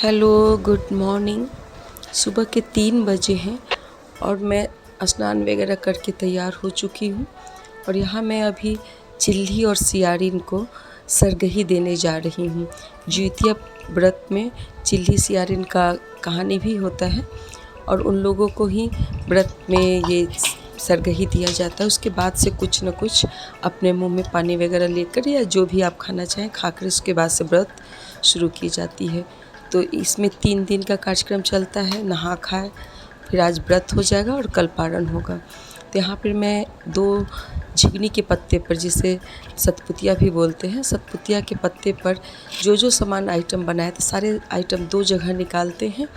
Hello, good morning. सुबह के 3 बजे हैं और मैं स्नान वगैरह करके तैयार हो चुकी हूँ और यहाँ मैं अभी चिल्ली और सियारिन को सरगही देने जा रही हूँ। जिउतिया व्रत में चिल्ली सियारिन का कहानी भी होता है और उन लोगों को ही व्रत में ये सरगही दिया जाता है। उसके बाद से कुछ न कुछ अपने मुंह में पानी वगैरह लेकर या जो भी आप खाना चाहें खाकर उसके बाद से व्रत शुरू की जाती है। तो इसमें 3 दिन का कार्यक्रम चलता है, नहा खाए, फिर आज व्रत हो जाएगा और कल पारण होगा। तो यहाँ पर मैं 2 झिगनी के पत्ते पर, जिसे सतपुतिया भी बोलते हैं, सतपुतिया के पत्ते पर जो सामान आइटम बनाए थे सारे आइटम 2 जगह निकालते हैं।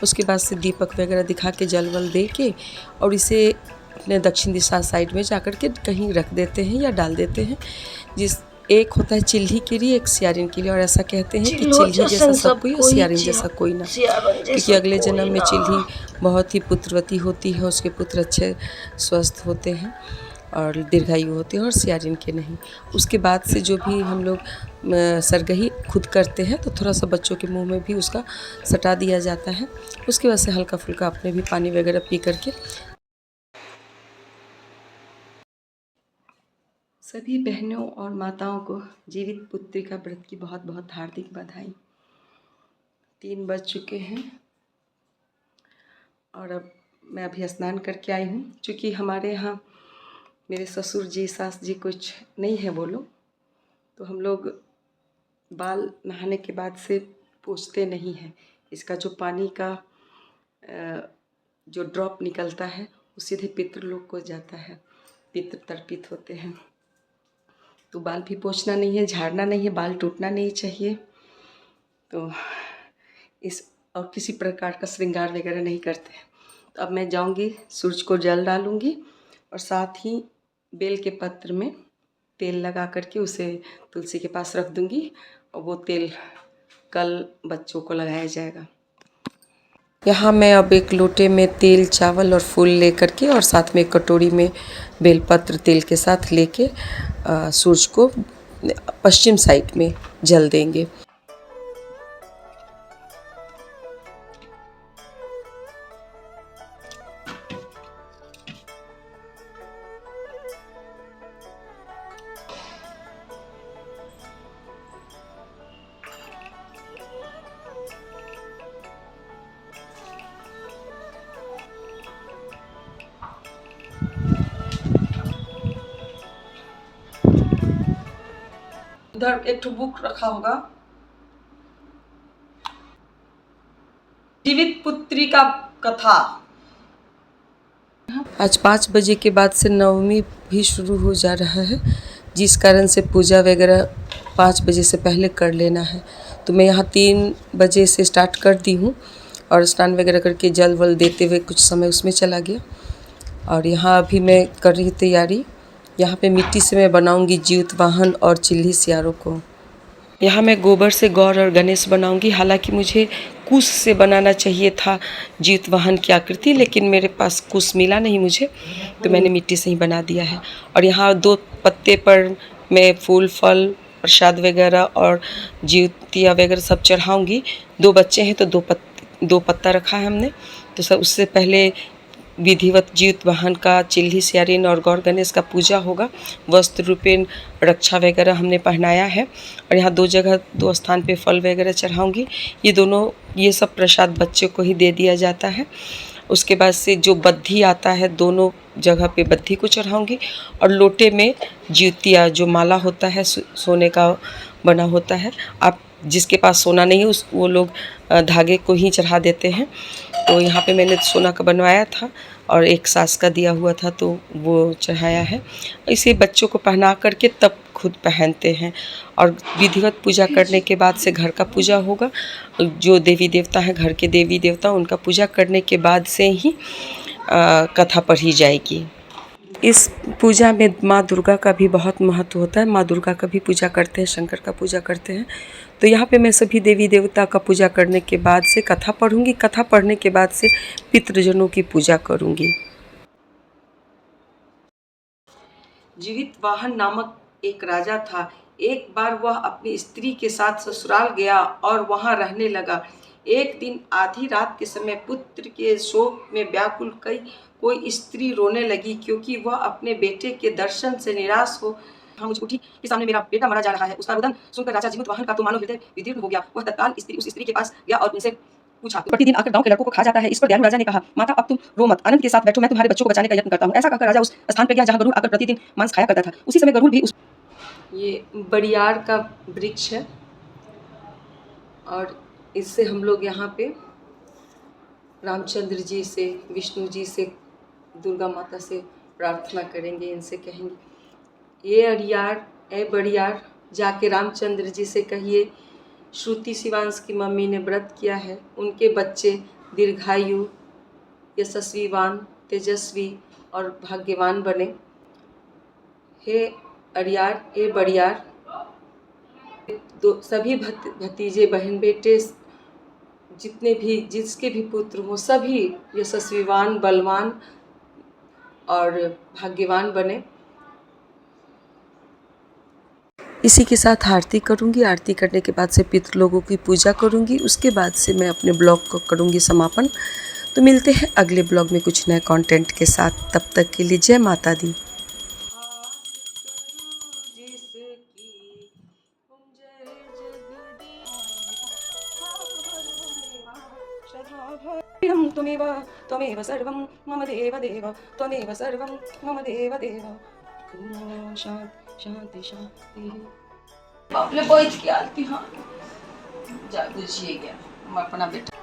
उसके बाद से दीपक वगैरह दिखा के जल वल दे के और इसे अपने दक्षिण दिशा साइड में जाकर के कहीं रख देते हैं या डाल देते हैं। जिस एक होता है चिल्ली के लिए, एक सियारिन के लिए, और ऐसा कहते हैं कि चिल्ली जैसा सब कोई और सियारिन जैसा कोई ना, क्योंकि अगले जन्म में चिल्ली बहुत ही पुत्रवती होती है, उसके पुत्र अच्छे स्वस्थ होते हैं और दीर्घायु होते हैं, और सियारिन के नहीं। उसके बाद से जो भी हम लोग सरगही खुद करते हैं तो थोड़ा सा बच्चों के मुंह में भी उसका सटा दिया जाता है। उसके बाद से हल्का फुल्का अपने भी पानी वगैरह पी करके। सभी बहनों और माताओं को जीवित पुत्री का व्रत की बहुत बहुत हार्दिक बधाई। 3 बज चुके हैं और अब मैं अभी स्नान करके आई हूँ। चूँकि हमारे यहाँ मेरे ससुर जी सास जी कुछ नहीं है वो लोग, तो हम लोग बाल नहाने के बाद से पोंछते नहीं हैं। इसका जो पानी का जो ड्रॉप निकलता है वो सीधे पितृलोक को जाता है, पितृ तर्पित होते हैं। तो बाल भी पोंछना नहीं है, झाड़ना नहीं है, बाल टूटना नहीं चाहिए। तो इस और किसी प्रकार का श्रृंगार वगैरह नहीं करते हैं। तो अब मैं जाऊंगी, सूरज को जल डालूंगी और साथ ही बेल के पत्र में तेल लगा करके उसे तुलसी के पास रख दूंगी और वो तेल कल बच्चों को लगाया जाएगा। यहाँ मैं अब एक लोटे में तेल, चावल और फूल लेकर के और साथ में एक कटोरी में बेलपत्र तेल के साथ लेके सूरज को पश्चिम साइड में जल देंगे। उधर एक बुक रखा होगा, जीवित पुत्री का कथा। आज 5 बजे के बाद से नवमी भी शुरू हो जा रहा है, जिस कारण से पूजा वगैरह 5 बजे से पहले कर लेना है। तो मैं यहाँ 3 बजे से स्टार्ट कर दी हूँ और स्नान वगैरह करके जल वल देते हुए कुछ समय उसमें चला गया। और यहाँ अभी मैं कर रही तैयारी। यहाँ पे मिट्टी से मैं बनाऊँगी जीवित वाहन और चिल्ली सियारों को। यहाँ मैं गोबर से गौर और गणेश बनाऊंगी। हालांकि मुझे कुश से बनाना चाहिए था जीवित वाहन की आकृति, लेकिन मेरे पास कुश मिला नहीं मुझे, तो मैंने मिट्टी से ही बना दिया है। और यहाँ 2 पत्ते पर मैं फूल फल प्रसाद वगैरह और जीवतिया वगैरह सब चढ़ाऊँगी। 2 बच्चे हैं तो 2 पत्ता रखा है हमने। तो सब उससे पहले विधिवत जीवित वाहन का, चिल्ली सियारिन और गौर गणेश का पूजा होगा। वस्त्र रूपेण रक्षा वगैरह हमने पहनाया है और यहाँ 2 जगह 2 स्थान पे फल वगैरह चढ़ाऊँगी। ये सब प्रसाद बच्चे को ही दे दिया जाता है। उसके बाद से जो बद्धी आता है, दोनों जगह पे बद्धी को चढ़ाऊँगी और लोटे में जिउतिया जो माला होता है सोने का बना होता है। आप जिसके पास सोना नहीं है वो लोग धागे को ही चढ़ा देते हैं। तो यहाँ पे मैंने सोना का बनवाया था और एक सास का दिया हुआ था तो वो चढ़ाया है। इसे बच्चों को पहना करके तब खुद पहनते हैं। और विधिवत पूजा करने के बाद से घर का पूजा होगा। जो देवी देवता हैं, घर के देवी देवता, उनका पूजा करने के बाद से ही कथा पढ़ी जाएगी। इस पूजा में माँ दुर्गा का भी बहुत महत्व होता है। माँ दुर्गा का भी पूजा करते हैं, शंकर का पूजा करते हैं। तो यहाँ पे मैं सभी देवी देवता का पूजा करने के बाद से कथा पढ़ूंगी। कथा पढ़ने के बाद से पितृजनों की पूजा करूंगी। जीवित वाहन नामक एक राजा था। एक बार वह अपनी स्त्री के साथ ससुराल गया और वहां रहने लगा। एक दिन आधी रात के समय पुत्र के शोक में व्याकुल कोई स्त्री रोने लगी, क्योंकि वह अपने बेटे के दर्शन से निराश हो मुझे उठी कि सामने मेरा बेटा मरा जा रहा है। उसका रुदन सुनकर राजा जीमूतवाहन का तो मानो हृदय विदीर्ण हो गया। वह तत्काल उस स्त्री के पास गया और उनसे पूछा, प्रतिदिन आकर गांव के लड़कों को खा जाता है। इस पर दयालु राजा ने कहा, माता अब तुम रो मत, आनंद के साथ बैठो, मैं तुम्हारे बच्चों को बचाने का यत्न करता हूँ। ऐसा कहकर राजा उस स्थान पर गया जहाँ गरुड़ आकर प्रतिदिन मांस खाया करता था। उसी समय गरुड़ भी ये बड़ियार का वृक्ष है और इससे हम लोग यहाँ पे रामचंद्र जी से, विष्णु जी से, दुर्गा माता से प्रार्थना करेंगे। इनसे कहेंगे, ये अड़ियार ए बड़ियार, जाके रामचंद्र जी से कहिए श्रुति शिवांश की मम्मी ने व्रत किया है, उनके बच्चे दीर्घायु, यशस्वीवान, तेजस्वी और भाग्यवान बने। हे अड़ियार ए बड़ियार, सभी भतीजे बहन बेटे जिसके भी पुत्र हो सभी यशस्वीवान, बलवान और भाग्यवान बने। इसी के साथ आरती करूंगी। आरती करने के बाद से पितृ लोगों की पूजा करूंगी। उसके बाद से मैं अपने ब्लॉग को करूंगी समापन। तो मिलते हैं अगले ब्लॉग में कुछ नए कंटेंट के साथ। तब तक के लिए जय माता दी। त्वमेव त्वमेव सर्वं मम देव देव, त्वमेव सर्वं मम देव देव। शांति शांति। बाप रे, बहुत की आरती। हाँ, जागो जी गया अपना बेटा।